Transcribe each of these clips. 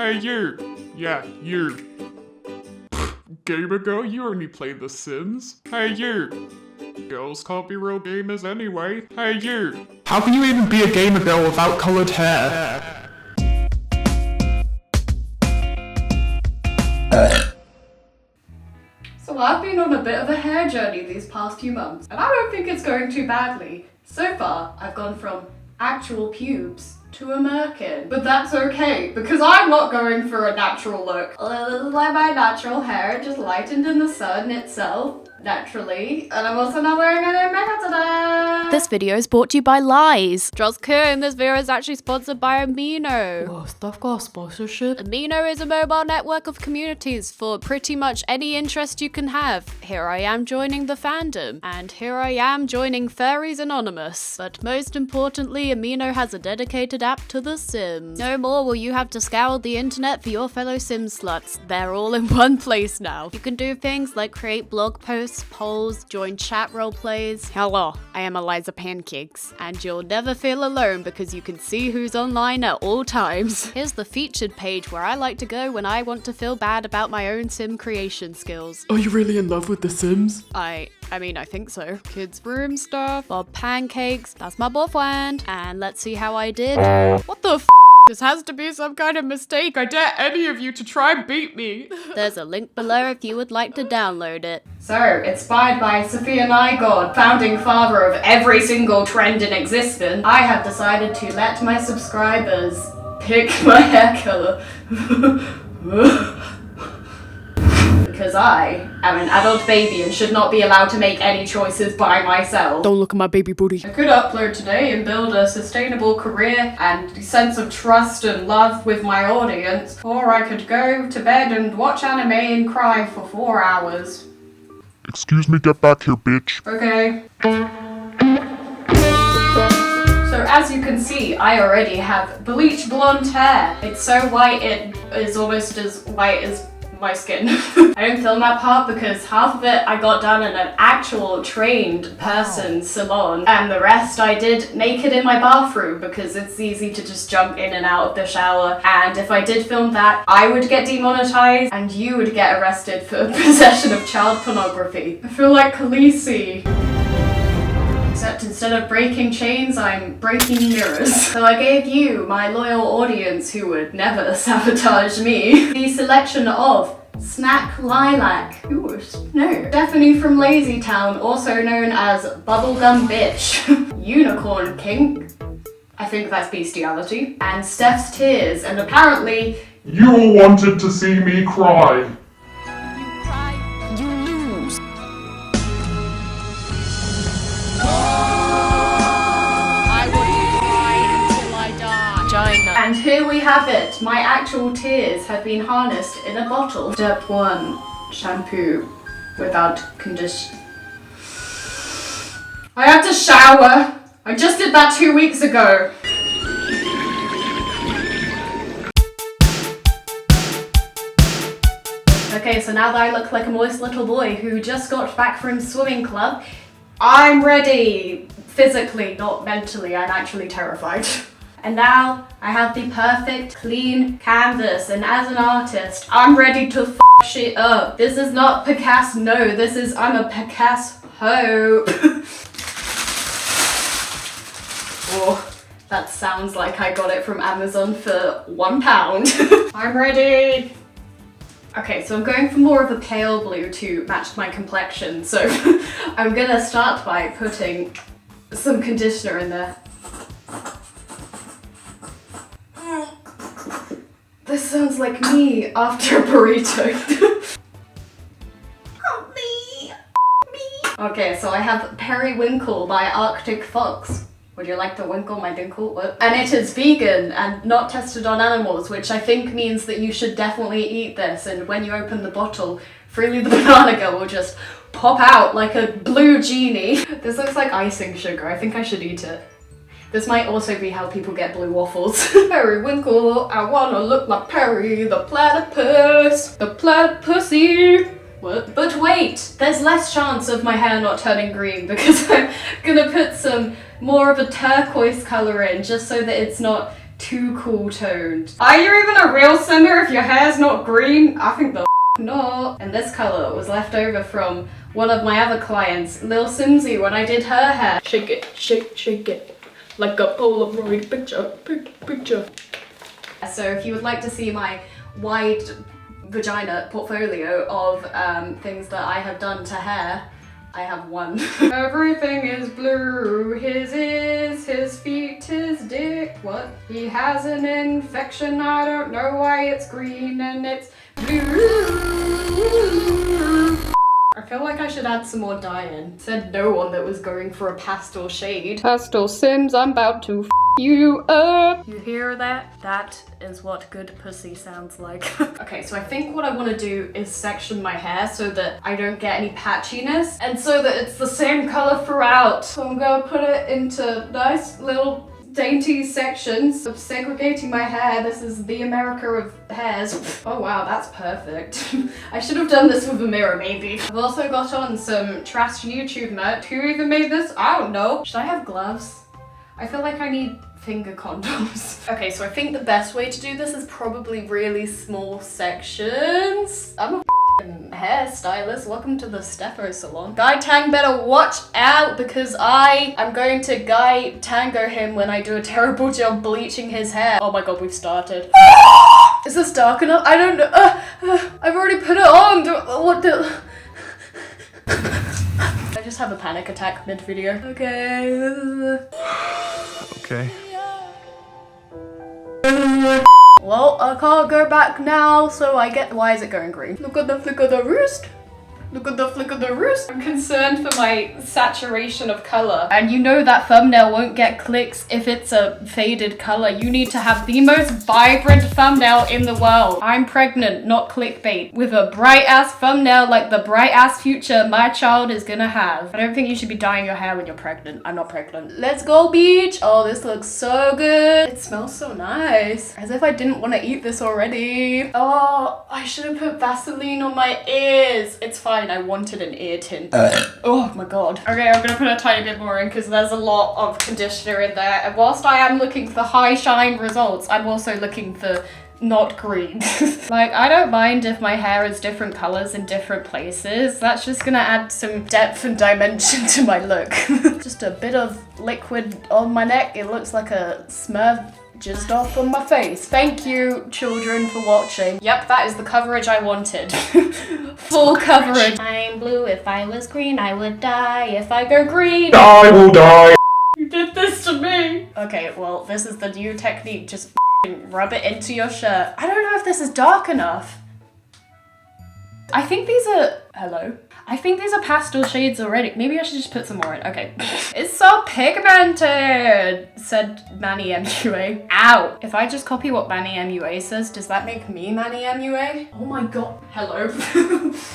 Hey you! Yeah, you. Gamer girl, you only play The Sims. Hey you! Girls can't be real gamers anyway. Hey you! How can you even be a gamer girl without colored hair? So I've been on a bit of a hair journey these past few months, and I don't think it's going too badly. So far, I've gone from actual pubes to a merkin. But that's okay, because I'm not going for a natural look. This is like my natural hair, just lightened in the sun itself, naturally. And I'm also not wearing any makeup today. This video is brought to you by Lies. Just kidding, this video is actually sponsored by Amino. Whoa, stuff got a sponsorship? Amino is a mobile network of communities for pretty much any interest you can have. Here I am joining the fandom, and here I am joining Furries Anonymous. But most importantly, Amino has a dedicated app to The Sims. No more will you have to scour the internet for your fellow Sims sluts. They're all in one place now. You can do things like create blog posts, polls, join chat roleplays. Hello, I am Eliza Pancakes, and you'll never feel alone because you can see who's online at all times. Here's the featured page where I like to go when I want to feel bad about my own sim creation skills. Are you really in love with The Sims? I mean, I think so. Kids' room stuff, Bob Pancakes, that's my boyfriend. And let's see how I did. What the f***? This has to be some kind of mistake. I dare any of you to try and beat me. There's a link below if you would like to download it. So, inspired by Sophia Nygod, founding father of every single trend in existence, I have decided to let my subscribers pick my hair color. Because I am an adult baby and should not be allowed to make any choices by myself. Don't look at my baby booty. I could upload today and build a sustainable career and sense of trust and love with my audience, or I could go to bed and watch anime and cry for 4 hours. Excuse me, get back here, bitch. Okay. So as you can see, I already have bleach blonde hair. It's so white it is almost as white as my skin. I didn't film that part because half of it I got done in an actual trained person's salon, and the rest I did naked in my bathroom because it's easy to just jump in and out of the shower. And if I did film that, I would get demonetized and you would get arrested for possession of child pornography. I feel like Khaleesi. Except instead of breaking chains, I'm breaking mirrors. So I gave you, my loyal audience who would never sabotage me, the selection of Snack Lilac. Ooh, no. Stephanie from Lazy Town, also known as Bubblegum Bitch. Unicorn Kink. I think that's bestiality. And Steph's Tears, and apparently... You all wanted to see me cry. And here we have it. My actual tears have been harnessed in a bottle. Step 1. Shampoo without condition. I have to shower. I just did that 2 weeks ago. Okay, so now that I look like a moist little boy who just got back from swimming club, I'm ready. Physically, not mentally. I'm actually terrified. And now I have the perfect clean canvas, and as an artist, I'm ready to f shit up. This is not Picasso, no, this is I'm a Picasso. Oh, that sounds like I got it from Amazon for £1. I'm ready. Okay, so I'm going for more of a pale blue to match my complexion, so I'm gonna start by putting some conditioner in there. This sounds like me after a burrito. Help me! Okay, so I have Periwinkle by Arctic Fox. Would you like to winkle my dinkle? What? And it is vegan and not tested on animals, which I think means that you should definitely eat this, and when you open the bottle, Freely the banana girl will just pop out like a blue genie. This looks like icing sugar. I think I should eat it. This might also be how people get blue waffles. Periwinkle, I wanna look like Perry the platypus. The platypusy. What? But wait, there's less chance of my hair not turning green because I'm gonna put some more of a turquoise colour in just so that it's not too cool toned. Are you even a real Simba if your hair's not green? I think the not. And this colour was left over from one of my other clients, Lil Simsy, when I did her hair. Shake it, shake it, like a Polaroid picture. So if you would like to see my wide vagina portfolio of things that I have done to hair, I have one. Everything is blue, his ears, his feet, his dick. What? He has an infection, I don't know why it's green and it's blue. I feel like I should add some more dye in. Said no one that was going for a pastel shade. Pastel Sims, I'm about to you up. You hear that? That is what good pussy sounds like. Okay, so I think what I want to do is section my hair so that I don't get any patchiness and so that it's the same color throughout. So I'm gonna put it into nice little dainty sections of segregating my hair. This is the America of hairs. Oh wow, that's perfect. I should have done this with a mirror maybe. I've also got on some trash YouTube merch. Who even made this? I don't know. Should I have gloves? I feel like I need finger condoms. Okay, so I think the best way to do this is probably really small sections. I'm a hairstylist. Welcome to the Stepho salon. Guy Tang better watch out because I am going to Guy Tango him when I do a terrible job bleaching his hair. Oh my god, we've started. Is this dark enough? I don't know. I've already put it on. What the? I just have a panic attack mid-video. Okay. Okay. Well, I can't go back now, so I get- why is it going green? Look at the flick of the wrist. Look at the flick of the wrist. I'm concerned for my saturation of color. And you know that thumbnail won't get clicks if it's a faded color. You need to have the most vibrant thumbnail in the world. I'm pregnant, not clickbait. With a bright ass thumbnail like the bright ass future my child is gonna have. I don't think you should be dyeing your hair when you're pregnant. I'm not pregnant. Let's go beach. Oh, this looks so good. It smells so nice. As if I didn't want to eat this already. Oh, I should have put Vaseline on my ears. It's fine. I wanted an ear tint. Oh my god. Okay, I'm gonna put a tiny bit more in because there's a lot of conditioner in there. And whilst I am looking for high shine results, I'm also looking for not green. Like, I don't mind if my hair is different colors in different places. That's just gonna add some depth and dimension to my look. Just a bit of liquid on my neck. It looks like a Smurf jizzed off on my face. Thank you, children, for watching. Yep, that is the coverage I wanted. Full coverage. I'm blue. If I was green, I would die. If I go green, I will die. you did this to me. Okay, well, this is the new technique. Just rub it into your shirt. I don't know if this is dark enough. I think these are... Hello? I think these are pastel shades already. Maybe I should just put some more in. Okay. It's so pigmented, said Manny MUA. Ow. If I just copy what Manny MUA says, does that make me Manny MUA? Oh my god. Hello.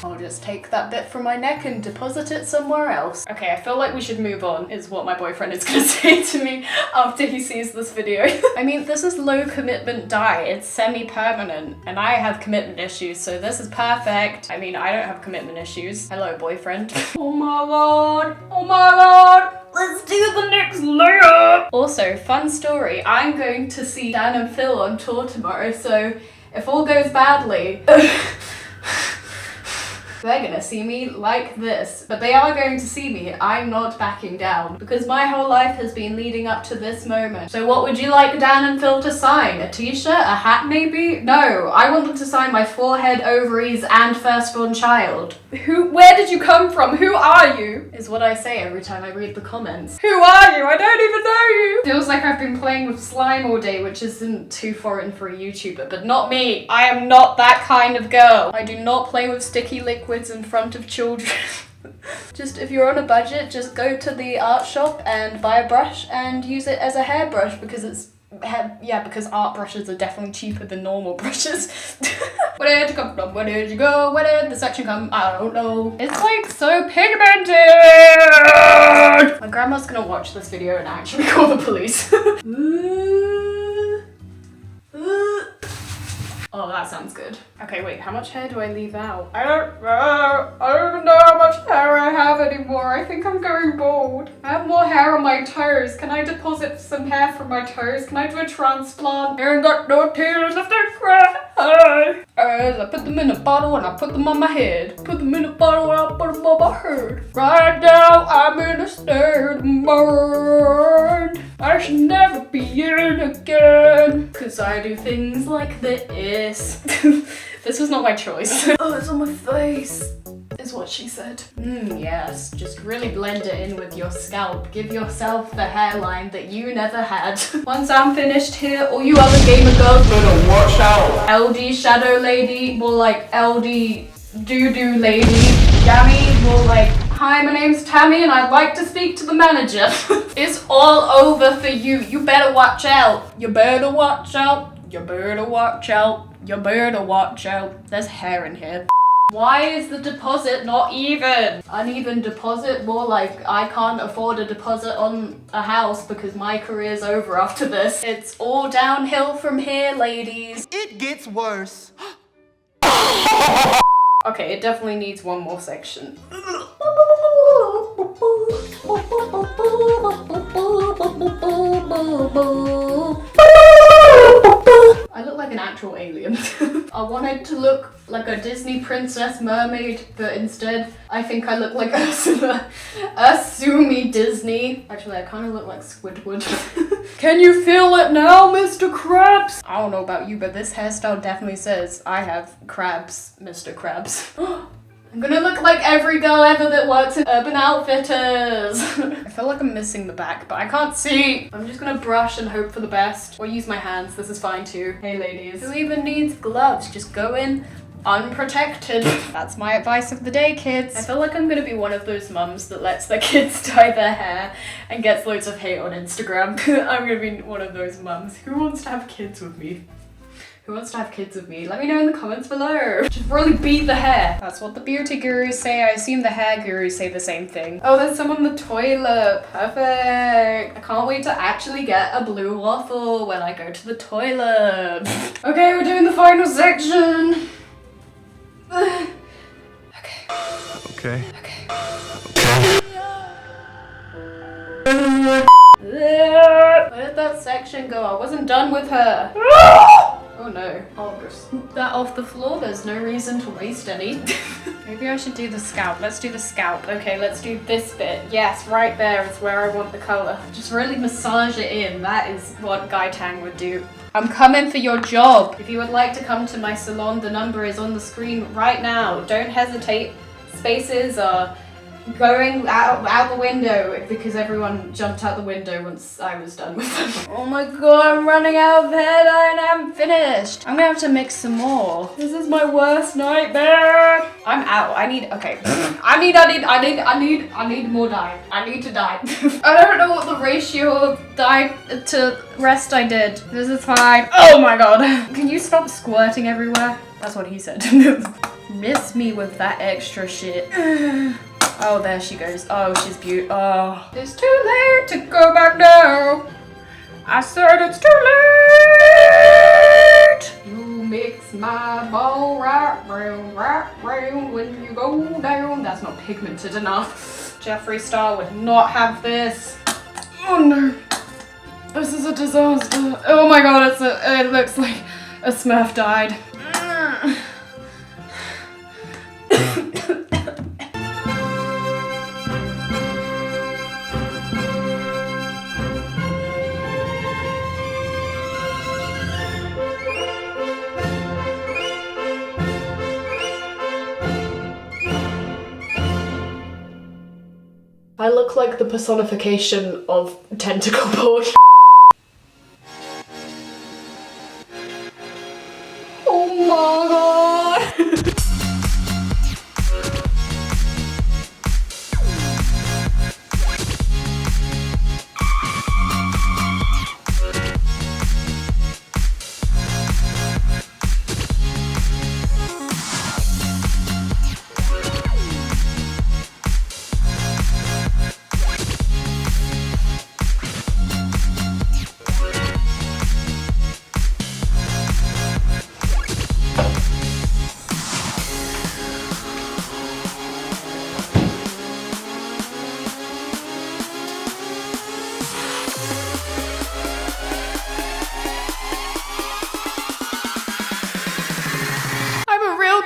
I'll just take that bit from my neck and deposit it somewhere else. Okay, I feel like we should move on, is what my boyfriend is gonna say to me after he sees this video. I mean, this is low commitment dye. It's semi-permanent, and I have commitment issues, so this is perfect. I mean, I don't have commitment issues. Hello, boyfriend. Oh my god. Oh my god. Let's do the next layer. Also, fun story. I'm going to see Dan and Phil on tour tomorrow, so if all goes badly, they're gonna see me like this. But they are going to see me. I'm not backing down because my whole life has been leading up to this moment. So what would you like Dan and Phil to sign? A t-shirt? A hat maybe? No, I want them to sign my forehead, ovaries, and firstborn child. Where did you come from? Who are you? Is what I say every time I read the comments. Who are you? I don't even know you. Feels like I've been playing with slime all day, which isn't too foreign for a YouTuber, but not me. I am not that kind of girl. I do not play with sticky liquids in front of children. Just if you're on a budget, just go to the art shop and buy a brush and use it as a hairbrush because it's because art brushes are definitely cheaper than normal brushes. Where did you come from? Where did you go? Where did the section come? I don't know. It's like so pigmented! My grandma's gonna watch this video and actually call the police. Oh, that sounds good. Okay, wait, how much hair do I leave out? I don't know. I don't even know how much hair I have anymore. I think I'm going bald. I have more hair on my toes. Can I deposit some hair from my toes? Can I do a transplant? I ain't got no tears if they cry. I put them in a bottle and I put them on my head. Put them in a bottle and I put them on my head. Right now I'm in a state of mind. I should never be in again. Cause I do things like this. This was not my choice. Oh, it's on my face, is what she said. Yes, just really blend it in with your scalp. Give yourself the hairline that you never had. Once I'm finished here, all you other gamer girls better watch out. LD Shadow Lady, more like LD Doo-Doo Lady. Yami, more like, hi, my name's Tammy and I'd like to speak to the manager. It's all over for you. You better watch out. You better watch out. You better watch out. You better watch out. There's hair in here. Why is the deposit not even? Uneven deposit, more like I can't afford a deposit on a house because my career's over after this. It's all downhill from here, ladies. It gets worse. Okay, it definitely needs one more section. I look like an actual alien. I wanted to look like a Disney princess mermaid, but instead I think I look like Ursula. Asumi Disney. Actually, I kind of look like Squidward. Can you feel it now, Mr. Krabs? I don't know about you, but this hairstyle definitely says I have crabs, Mr. Krabs. I'm gonna look like every girl ever that works at Urban Outfitters. I feel like I'm missing the back, but I can't see. I'm just gonna brush and hope for the best. Or use my hands, this is fine too. Hey ladies. Who even needs gloves? Just go in unprotected. That's my advice of the day, kids. I feel like I'm gonna be one of those mums that lets their kids dye their hair and gets loads of hate on Instagram. I'm gonna be one of those mums. Who wants to have kids with me? Who wants to have kids with me? Let me know in the comments below. Just really beat the hair. That's what the beauty gurus say. I assume the hair gurus say the same thing. Oh, there's some on the toilet. Perfect. I can't wait to actually get a blue waffle when I go to the toilet. Okay, we're doing the final section. Okay. Where did that section go? I wasn't done with her. Oh no. I'll just scoop that off the floor. There's no reason to waste any. Maybe I should do the scalp. Let's do the scalp. Okay, let's do this bit. Yes, right there is where I want the color. Just really massage it in. That is what Gai Tang would do. I'm coming for your job. If you would like to come to my salon, the number is on the screen right now. Don't hesitate. Spaces are going out the window because everyone jumped out the window once I was done with them. Oh my god, I'm running out of hair dye and I'm finished. I'm gonna have to mix some more. This is my worst nightmare. I'm out. I need more dye. I need to dye. I don't know what the ratio of dye to rest I did. This is fine. Oh my god. Can you stop squirting everywhere? That's what he said. Miss me with that extra shit. Oh, there she goes. Oh, she's beautiful. Oh. It's too late to go back now. I said it's too late. You mix my ball right round when you go down. That's not pigmented enough. Jeffree Star would not have this. Oh no. This is a disaster. Oh my god, it looks like a Smurf died. I look like the personification of tentacle porn. Oh my god!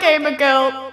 gamer girl.